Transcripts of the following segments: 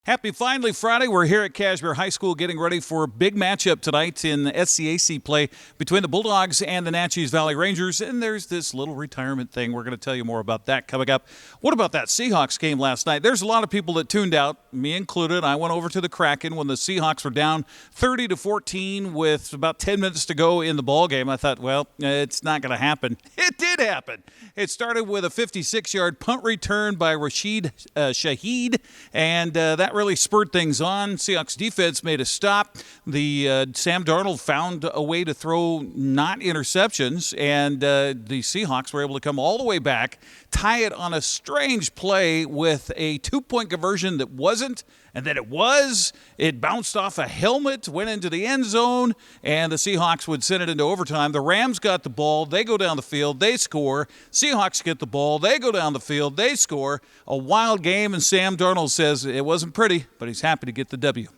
Happy Finally Friday. We're here at Cashmere High School getting ready for a big matchup tonight in SCAC play between the Bulldogs and the Natchez Valley Rangers. And there's this little retirement thing. We're going to tell you more about that coming up. What about that Seahawks game last night? There's a lot of people that tuned out, me included. I went over to the Kraken when the Seahawks were down 30-14 with about 10 minutes to go in the ball game. I thought, well, it's not going to happen. It did happen. It started with a 56-yard punt return by Rashid Shaheed, and that really spurred things on. Seahawks defense made a stop. Sam Darnold found a way to throw not interceptions, and the Seahawks were able to come all the way back, tie it on a strange play with a two-point conversion that wasn't, and then it was. It bounced off a helmet, went into the end zone, and the Seahawks would send it into overtime. The Rams got the ball. They go down the field. They score. Seahawks get the ball. They go down the field. They score. A wild game, and Sam Darnold says it wasn't pretty, but he's happy to get the W.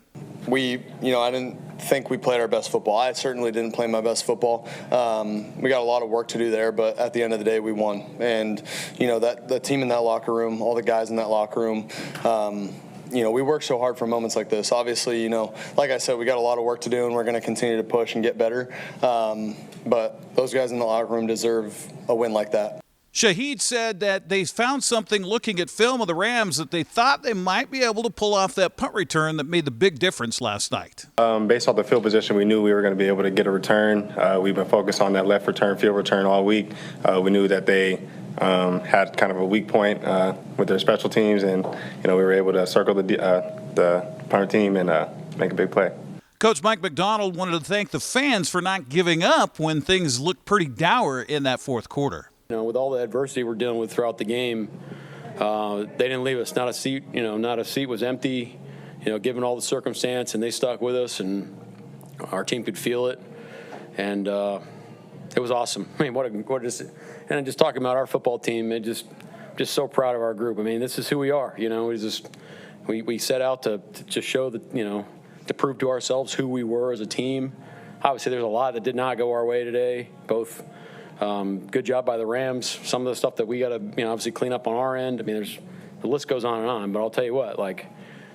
I didn't think we played our best football. I certainly didn't play my best football. We got a lot of work to do there, but at the end of the day, we won. And, that the team in that locker room, all the guys in that locker room, we work so hard for moments like this. Obviously, like I said, we got a lot of work to do, and we're going to continue to push and get better. But those guys in the locker room deserve a win like that. Shaheed said that they found something looking at film of the Rams that they thought they might be able to pull off that punt return that made the big difference last night. Based off the field position, we knew we were going to be able to get a return. We've been focused on that left return, field return all week. We knew that they had kind of a weak point with their special teams, and we were able to circle the punter team and make a big play. Coach Mike McDonald wanted to thank the fans for not giving up when things looked pretty dour in that fourth quarter. With all the adversity we're dealing with throughout the game, they didn't leave us. Not a seat was empty, given all the circumstance, and they stuck with us, and our team could feel it, and it was awesome. I mean, and just talking about our football team, just so proud of our group. I mean, this is who we are. We set out to show that, to prove to ourselves who we were as a team. Obviously, there's a lot that did not go our way today. Both. Good job by the Rams. Some of the stuff that we got to, obviously clean up on our end. I mean, the list goes on and on. But I'll tell you what,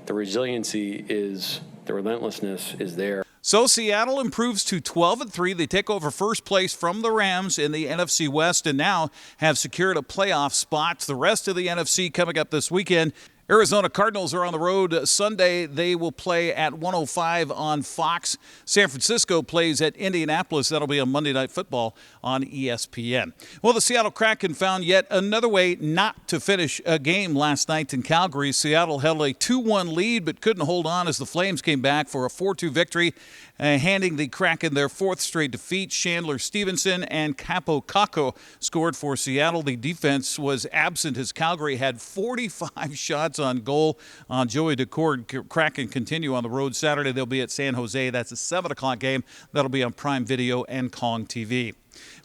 the resiliency the relentlessness is there. So Seattle improves to 12-3. They take over first place from the Rams in the NFC West and now have secured a playoff spot. The rest of the NFC coming up this weekend. Arizona Cardinals are on the road Sunday. They will play at 1:05 on Fox. San Francisco plays at Indianapolis. That'll be on Monday Night Football on ESPN. Well, the Seattle Kraken found yet another way not to finish a game last night in Calgary. Seattle held a 2-1 lead but couldn't hold on as the Flames came back for a 4-2 victory, handing the Kraken their fourth straight defeat. Chandler Stevenson and Capo Caco scored for Seattle. The defense was absent as Calgary had 45 shots on goal on Joey Decord. Kraken continue on the road Saturday. They'll be at San Jose. That's a 7 o'clock game. That'll be on Prime Video and Kong TV.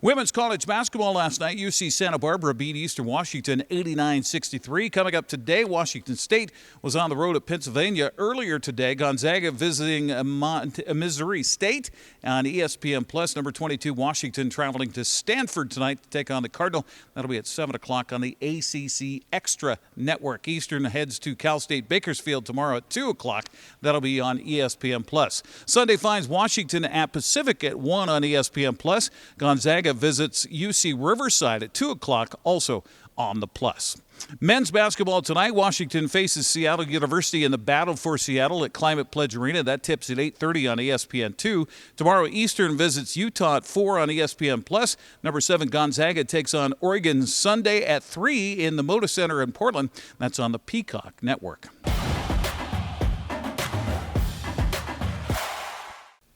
Women's college basketball last night. UC Santa Barbara beat Eastern Washington 89-63. Coming up today, Washington State was on the road at Pennsylvania. Earlier today, Gonzaga visiting Missouri State on ESPN+. Number 22, Washington traveling to Stanford tonight to take on the Cardinal. That'll be at 7 o'clock on the ACC Extra Network. Eastern heads to Cal State Bakersfield tomorrow at 2 o'clock. That'll be on ESPN+. Sunday finds Washington at Pacific at 1 on ESPN+. Gonzaga visits UC Riverside at 2 o'clock, also on the Plus. Men's basketball tonight. Washington faces Seattle University in the Battle for Seattle at Climate Pledge Arena. That tips at 8:30 on ESPN2. Tomorrow, Eastern visits Utah at 4 on ESPN+. Number 7, Gonzaga takes on Oregon Sunday at 3 in the Moda Center in Portland. That's on the Peacock Network.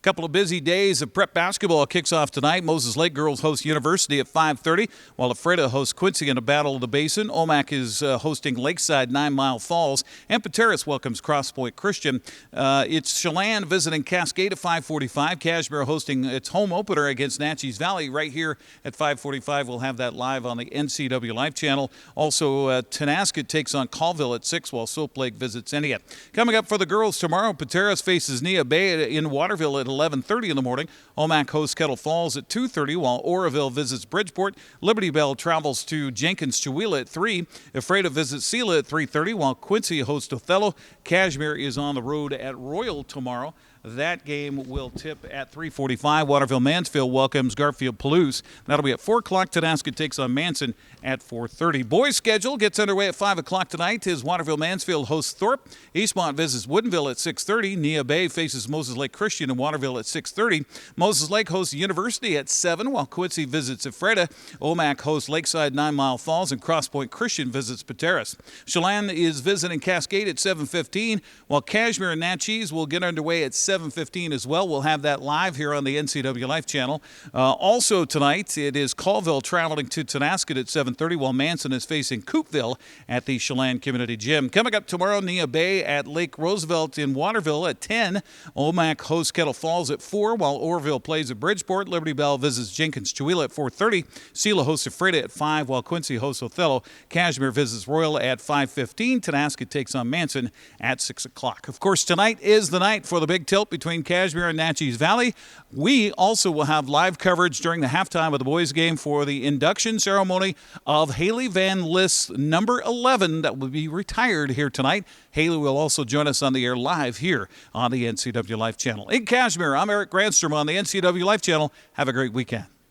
Couple of busy days of prep basketball kicks off tonight. Moses Lake girls host University at 5:30, while Ephrata hosts Quincy in a battle of the Basin. Omak is hosting Lakeside 9 Mile Falls, and Pateros welcomes Cross Point Christian. It's Chelan visiting Cascade at 5:45. Cashmere hosting its home opener against Natchez Valley right here at 5:45. We'll have that live on the NCWLIFE channel. Also, Tenasket takes on Colville at 6, while Soap Lake visits India. Coming up for the girls tomorrow, Pateros faces Nia Bay in Waterville at 11:30 in the morning. Omak hosts Kettle Falls at 2:30, while Oroville visits Bridgeport. Liberty Bell travels to Jenkins-Chewelah at 3. Ephrata visits Selah at 3:30, while Quincy hosts Othello. Cashmere is on the road at Royal tomorrow. That game will tip at 3:45. Waterville-Mansfield welcomes Garfield-Palouse. That'll be at 4 o'clock. Tonasket takes on Manson at 4:30. Boys' schedule gets underway at 5 o'clock tonight as Waterville-Mansfield hosts Thorpe. Eastmont visits Woodinville at 6:30. Nia Bay faces Moses Lake Christian in Waterville at 6:30. Moses Lake hosts University at 7, while Quincy visits Ephrata. Omak hosts Lakeside 9 Mile Falls, and Cross Point Christian visits Pateras. Chelan is visiting Cascade at 7:15, while Cashmere and Natchez will get underway at 7:15 as well. We'll have that live here on the NCW Life channel. Also tonight, it is Colville traveling to Tonasket at 7:30, while Manson is facing Coupeville at the Chelan Community Gym. Coming up tomorrow, Nia Bay at Lake Roosevelt in Waterville at 10. Omak hosts Kettle Falls at 4, while Oroville plays at Bridgeport. Liberty Bell visits Jenkins-Chewelah at 4:30. Selah hosts Ephrata at 5, while Quincy hosts Othello. Cashmere visits Royal at 5:15. Tonasket takes on Manson at 6 o'clock. Of course, tonight is the night for the big tilt between Cashmere and Natchez Valley. We also will have live coverage during the halftime of the boys' game for the induction ceremony of Hailey Van Lith's number 11 that will be retired here tonight. Hailey will also join us on the air live here on the NCW Life channel. In Cashmere, I'm Eric Granstrom on the NCW Life channel. Have a great weekend.